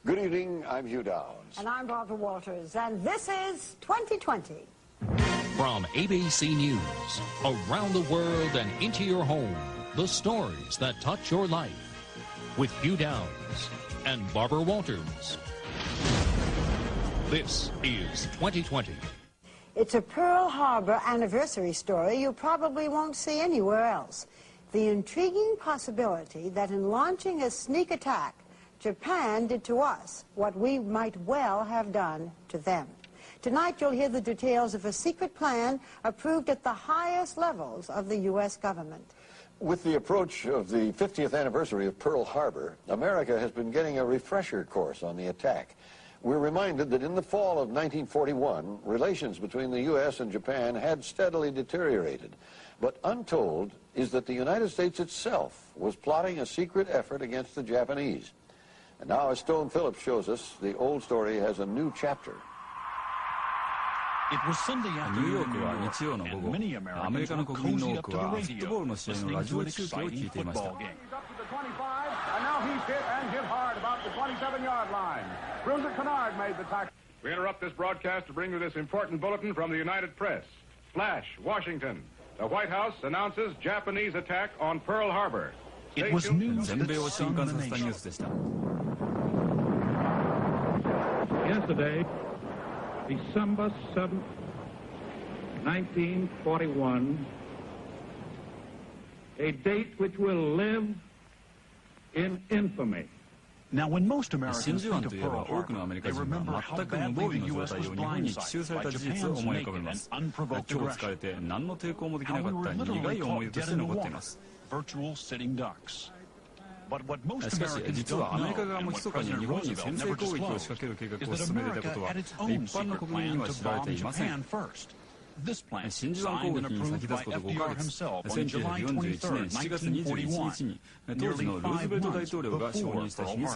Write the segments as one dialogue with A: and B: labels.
A: Good evening, I'm Hugh Downs.
B: And I'm Barbara Walters, and this is 2020.
C: From ABC News, around the world and into your home, the stories that touch your life. With Hugh Downs and Barbara Walters. This is 2020.
B: It's a Pearl Harbor anniversary story you probably won't see anywhere else. The intriguing possibility that in launching a sneak attack, Japan did to us what we might well have done to them. Tonight you'll hear the details of a secret plan approved at the highest levels of the U.S. government.
A: With the approach of the 50th anniversary of Pearl Harbor, America has been getting a refresher course on the attack. We're reminded that in the fall of 1941, relations between the U.S. and Japan had steadily deteriorated. But untold is that the United States itself was plotting a secret effort against the Japanese. And now, as Stone Phillips shows us, the old story has a new chapter.
D: It was Sunday afternoon in New York, and many Americans were cozied up to the radio, listening to an exciting football game.
E: Up to the 25, and now he's hit and hit hard about the 27-yard line. Bruiser Kennard made the tackle.
F: We interrupt this broadcast to bring you this important bulletin from the United Press. Flash, Washington. The White House announces Japanese attack on Pearl Harbor.
D: It was news that stunned the nation.
G: Yesterday, December 7th, 1941, a date which will live in infamy.
D: Now, when most Americans think of Pearl Harbor, they remember how badly the U.S. was blindsided by Japan's naked and unprovoked aggression. How we were literally caught dead in the water, virtual sitting ducks. But what most Americans don't know, and what President Roosevelt never disclosed, is that America had its own secret plan to bomb Japan first. This plan, signed and approved by FDR himself on July 23, 1941, nearly 5 months before Pearl Harbor.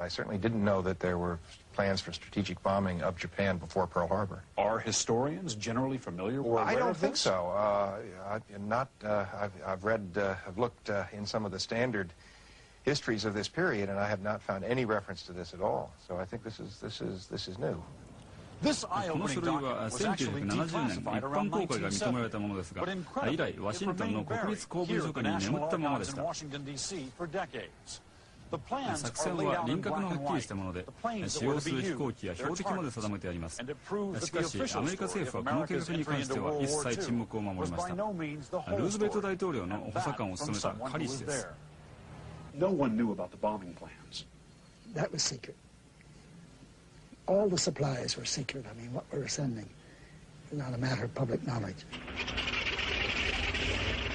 H: I certainly didn't know that there were plans for strategic bombing of Japan before Pearl Harbor.
I: Are historians generally familiar with
H: I don't think so. I've looked in some of the standard histories of this period, and I have not found any reference to this at all. So I think this is new.
D: This eye-opening document was actually declassified around 1970, but incredibly, it remained buried here at the National Archives in Washington, D.C. for decades. The plans are laid out in black and white, the planes that were to be used, their targets, and it proves that the official story of America's entry into World War II was by no means the whole story, and that from someone who was there.
I: No one knew about the bombing plans.
J: That was secret. All the supplies were secret. I mean, what we were sending was not a matter of public knowledge.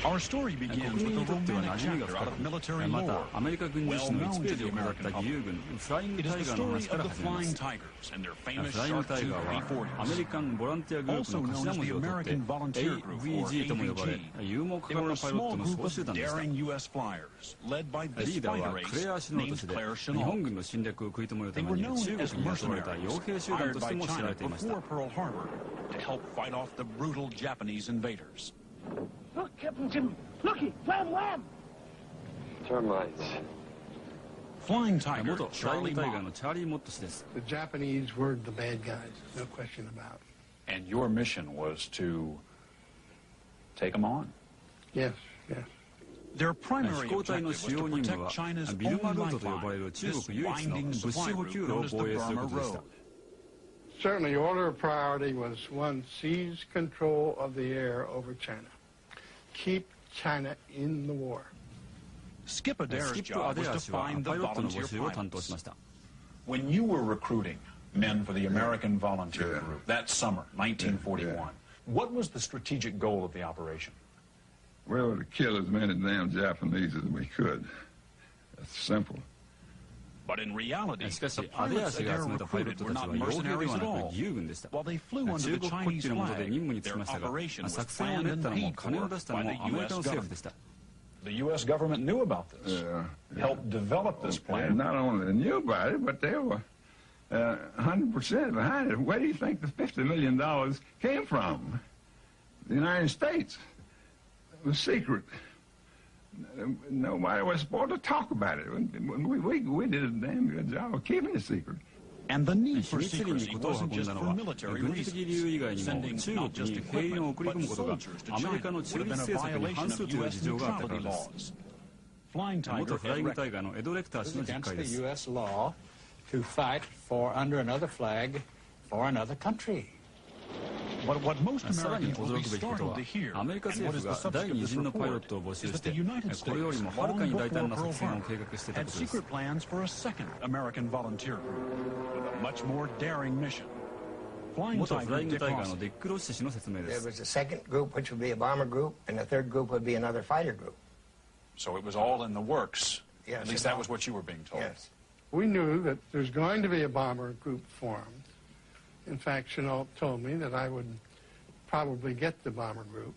D: Our story begins with a romantic chapter out of military lore, well known to the American public. It is the story of the Flying Tigers and their famous Sharp II 340s, also known as the American Volunteer Group, or AVG. They were a small group of daring U.S. flyers, led by this fighter ace named Claire Chennault. They were known as mercenaries, hired by China before Pearl Harbor to help fight off the brutal Japanese invaders.
K: Look, Captain Jim, looky, wham, wham!
L: Termites.
D: Flying Tiger, Charlie Mott.
M: The Japanese were the bad guys, no question about it.
I: And your mission was to take them on?
M: Yes, yes.
D: Their primary objective was to protect China's only lifeline, this winding supply route known as the Burma Road.
M: Certainly, order of priority was, one, seize control of the air over China. Keep China in the war.
D: Skip Adair's job was to find the volunteer pilots.
I: When you were recruiting men for the American Volunteer Group that summer, 1941, what was the strategic goal of the operation?
N: Well, to kill as many damn Japanese as we could. That's simple.
D: But in reality, the pilots Adair recruited were not mercenaries at all. While they flew under the Chinese flag, their operation was planned and paid for by the U.S. government.
I: The U.S. government knew about this, helped develop this plan.
N: And not only knew about it, but they were 100% behind it. Where do you think the $50 million came from? The United States. It was secret. nobody was supposed to talk about it. We did a damn good job of keeping it secret.
I: And the need
D: 秘
I: for
D: 密裏に
I: secrecy
D: 事を運
I: wasn't
D: ん
I: just
D: だの
I: for
D: は
I: military
D: 軍事的理由以外に
I: reasons.
D: も
I: Sending
D: 中
I: not
D: 国
I: just
D: に兵員を送り込むことが
I: equipment, but
D: アメリカの
I: soldiers
D: 中
I: to
D: 立
I: China
D: 政策に
I: would have
D: 反
I: been
D: す
I: a
D: るという
I: violation
D: 事情
I: of
D: があったから
I: neutrality
D: です
I: laws. Flying
D: 元
I: Tiger
D: フライング
I: had
D: タイガーのエド・レクター氏の実
O: against
D: 会で
O: the
D: す
O: U.S. law to fight for under another flag for another country.
I: But what most
D: さらに
I: Americans will
D: 驚
I: be
D: くべきこと
I: startled
D: は
I: to hear,
D: アメリカ
I: and
D: 政
I: what is
D: 府
I: the
D: が第
I: subject of
D: 二
I: this
D: 陣のパイロッ
I: report,
D: トを募
I: is
D: 集し
I: that the
D: て
I: United
D: これより
I: States
D: もはる
I: long
D: かに大
I: before
D: 胆な
I: Pearl
D: 作戦を
I: Harbor
D: 計画していた
I: had
D: ことです
I: secret plans for a second American volunteer group with a much more daring mission. Flying
D: 元フラ
I: Tiger
D: イング
I: Dick
D: タイガー
I: Ross
D: のデック・ロッシ氏の説明で
P: There
D: す
P: was a second group, which would be a bomber group, and the third group would be another fighter group.
I: So it was all in the works.
P: Yes,
I: At least that was what you were being told.
P: Yes.
M: We knew that there's going to be a bomber group formed. In fact, Chenault told me that I would probably get the bomber group.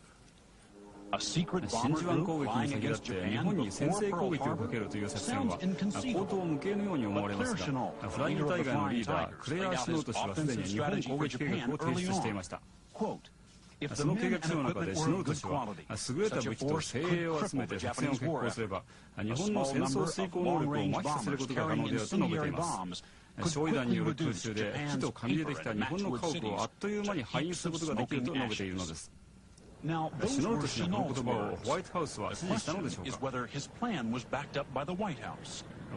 I: A secret
D: 真
I: bomber
D: 珠湾
I: group
D: 攻撃に
I: flying
D: 先立
I: against
D: って日
I: Japan
D: 本に先
I: before
D: 制攻
I: Pearl
D: 撃をか
I: Harbor
D: けるという作戦は
I: sounds inconceivable.
D: 口頭無形のように思われますがフライングタイガーのリーダークレア・シノート氏はすでに日本攻撃計画を提出していましたその計画書の中でシノート氏は優れた武器と精鋭を集めて作戦を決行すれば日本の戦争遂行能力を麻痺させることが可能であると述べています焼夷弾による空襲で火と紙でできた日本の家屋をあっという間に敗因することができると述べているのですシノート氏のこの言葉をホワイトハウスは支持したのでしょうか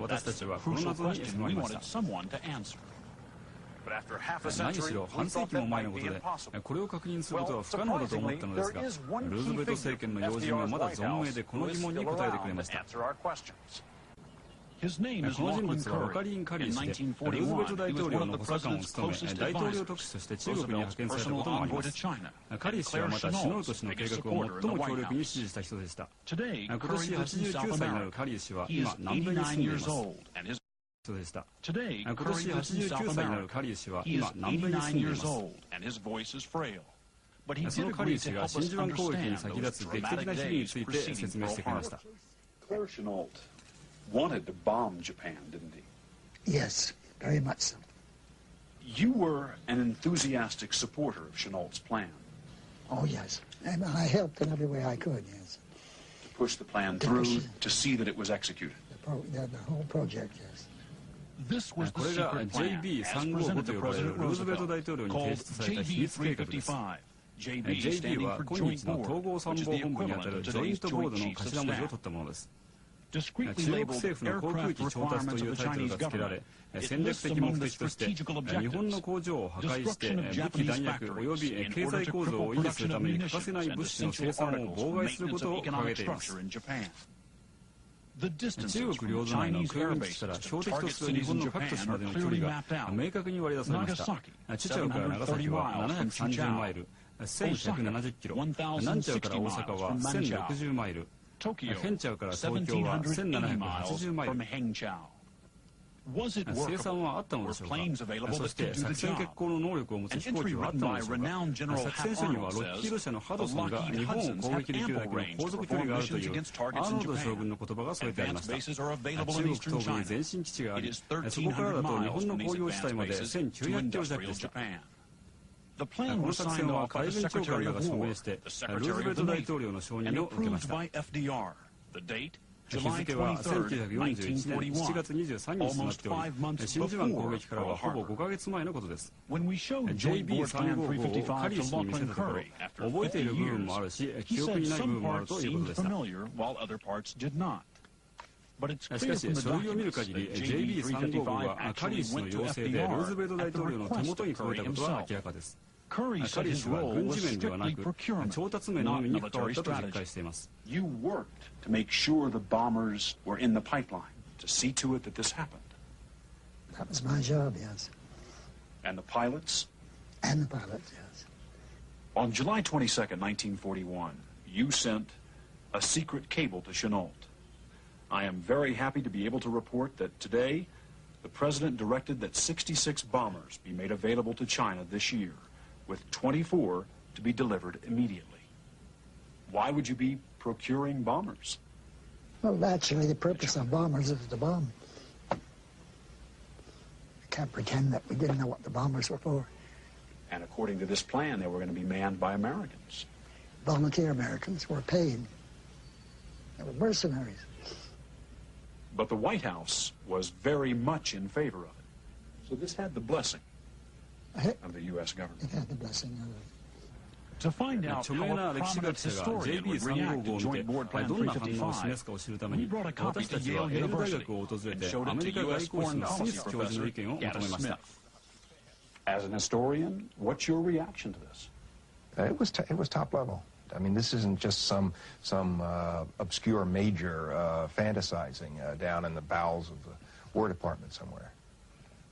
D: 私たちはこの謎に迫りました何しろ半世紀も前のことでこれを確認することは不可能だと思ったのですがルーズベルト政権の要人はまだ存命でこの疑問に答えてくれましたこの人物はロカリーン・カリー氏でルーズベルト大統領の補佐官を務め大統領特使として中国に派遣されたこともありますカリー氏はまたシノート氏の計画を最も強力に支持した人でした今年89歳になるカリー氏は今南米に住んでいますでした今年89歳になるカリー氏は今南米に住んでいますそのカリー氏が真珠湾攻撃に先立つ劇的な日々について説明してくれました
I: wanted to bomb Japan, didn't he?
J: Yes, very much so.
I: You were an enthusiastic supporter of Chenault's plan.
J: Oh, yes. And I helped in every way I could, yes.
I: To push the plan through, to see that it was executed.
J: The whole project, yes.
I: This was
D: こ
I: the
D: れが
I: secret plan as
D: JB355 と
I: presented to
D: 呼ばれる
I: President
D: ルーズベルト
I: Roosevelt,
D: 大統領に提
I: called
D: 出された秘密計画です
I: JB355.
D: JB は今日の統合参謀本部にあたるジョイントボードの頭文字を取ったものです中国政府の航空機調達というタイトルが付けられ戦略的目的として日本の工場を破壊して武器弾薬及び経済構造を維持するために欠かせない物資の生産を妨害することを掲げています中国領土内の空軍基地から標的とする日本の各都市までの距離が明確に割り出されましたチチャオから長崎は730マイル1170キロ南チャオから大阪は1060マイルヘンチャオから東京は1780マイル生産はあったのでしょうかそして作戦決行の能力を持つ飛行機はあったのでしょうか作戦書にはロッキード社のハドソンが日本を攻撃できるだけの航続距離があるというアーノルド将軍の言葉が添えてありました中国東部に前進基地がありそこからだと日本の工業地帯まで1900キロ弱でしたこの作戦は海軍長官らが署名してルーズベルト大統領の承認を受けました日付は1941年7月23日となっており真珠湾攻撃からはほぼ5ヶ月前のことです JB355 をカリー氏に見せたところ覚えている部分もあるし記憶にない部分もあるということでしたしかし書類を見る限り JB355 がカリー氏の要請でルーズベルト大統領の手元に届いたことは明らかですカリー氏は軍事面ではなく調達面のみに関わったと実感しています
I: You worked to make sure the bombers were in the pipeline to see to it that this happened.
J: That was my job, yes.
I: And the pilots?
J: And the pilots, yes.
I: On July 22nd, 1941, you sent a secret cable to Chenault. I am very happy to be able to report that today the President directed that 66 bombers be made available to China this year, with 24 to be delivered immediately. Why would you be procuring bombers?
J: Well, actually, the purpose of bombers is to bomb. I can't pretend that we didn't know what the bombers were for.
I: And according to this plan, they were going to be manned by Americans.
J: Volunteer Americans were paid. They were mercenaries.
I: But the White House was very much in favor of it. So this had the blessing of the U.S. government.
J: It had the blessing of it.
I: To find out how a prominent historian would react to Joint Board Plan 355, we brought a copy to Yale University and showed it to U.S. Foreign Policy Professor Adam Smith. As an historian, what's your reaction to this?
H: It was top level. I mean, this isn't just some obscure major fantasizing down in the bowels of the War Department somewhere.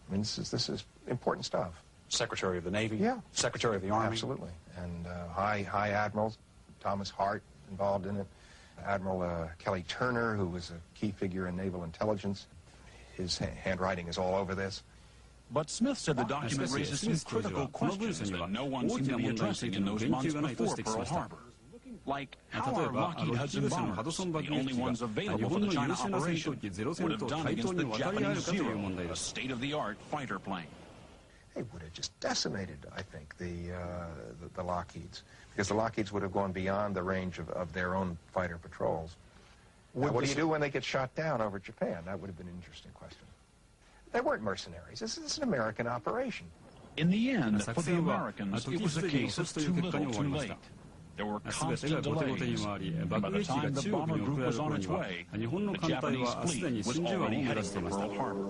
H: I mean, this is important stuff.
I: Secretary of the Navy?
H: Yeah.
I: Secretary of the Army?
H: Absolutely. And High Admiral Thomas Hart involved in it. Admiral Kelly Turner, who was a key figure in naval intelligence. His handwriting is all over this.
I: But Smith said the document raises some critical questions that no one seemed to be addressing in those months before Pearl Harbor. Like, how are Lockheed Hudson bombers, the only ones available for the China operation, would have done against the Japanese Zero, a state-of-the-art fighter plane?
H: They would have just decimated, I think, the Lockheeds, because the Lockheeds would have gone beyond the range of their own fighter patrols. Now, what do you do when they get shot down over Japan? That would have been an interesting question. They weren't mercenaries. This is an American operation.
I: In the end, for the Americans, it was a case of too little, too late. There were constant delays, and by the time the bomber group was on its way, the Japanese fleet was already heading for Pearl Harbor.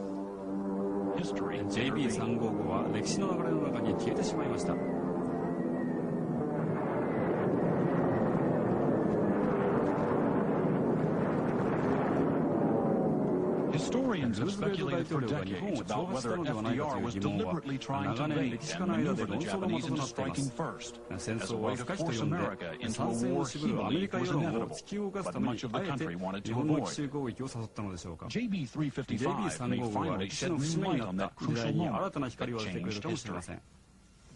I: History
D: JB355 は歴史の流れの中に消えてしまいました。
I: Historians have speculated for decades about whether FDR was deliberately trying to bait and maneuver the Japanese into striking first, as a way to force America into a war he believed was inevitable, but much of the country wanted to avoid. JB355 may finally shed new light on that crucial moment that changed history.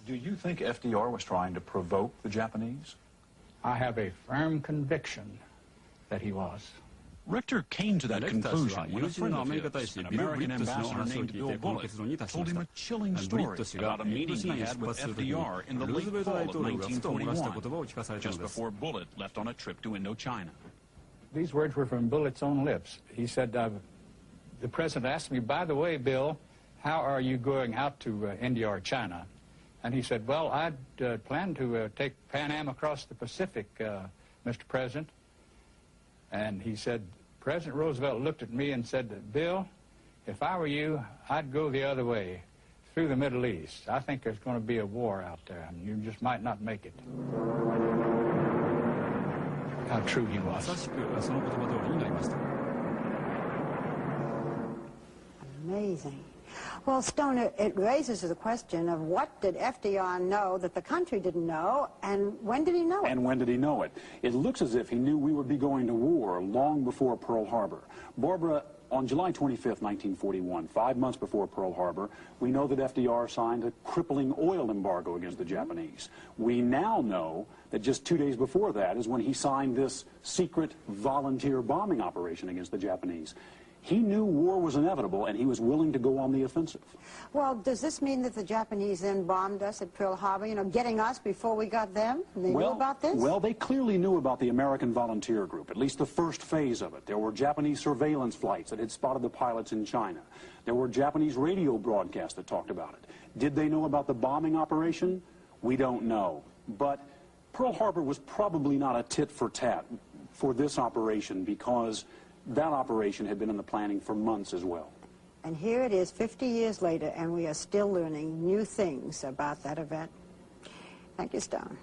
I: Do you think FDR was trying to provoke the Japanese?
O: I have a firm conviction that he was.
I: Richter came to that conclusion when a friend of his, an American ambassador named Bill Bullitt, told him a chilling story about a meeting he had with FDR in the late fall of 1941, just before Bullitt left on a trip to Indochina.
O: These words were from Bullitt's own lips. He said, the president asked me, by the way, Bill, how are you going out to India or China? And he said, well, I'd planned to take Pan Am across the Pacific, Mr. President. And he said, President Roosevelt looked at me and said, Bill, if I were you, I'd go the other way, through the Middle East. I think there's going to be a war out there, and you just might not make it. How true he was.
B: Amazing. Well, Stoner, it raises the question of what did FDR know that the country didn't know, and when did he know it?
Q: And when did he know it? It looks as if he knew we would be going to war long before Pearl Harbor. Barbara, on July 25th, 1941, 5 months before Pearl Harbor, we know that FDR signed a crippling oil embargo against the Japanese. We now know that just 2 days before that is when he signed this secret volunteer bombing operation against the Japanese. He knew war was inevitable, and he was willing to go on the offensive.
B: Well, does this mean that the Japanese then bombed us at Pearl Harbor, you know, getting us before we got them? And they knew about this?
Q: Well, they clearly knew about the American Volunteer Group, at least the first phase of it. There were Japanese surveillance flights that had spotted the pilots in China. There were Japanese radio broadcasts that talked about it. Did they know about the bombing operation? We don't know. But Pearl Harbor was probably not a tit for tat for this operation, because that operation had been in the planning for months as well.
B: And here it is 50 years later, and we are still learning new things about that event. Thank you, Stone.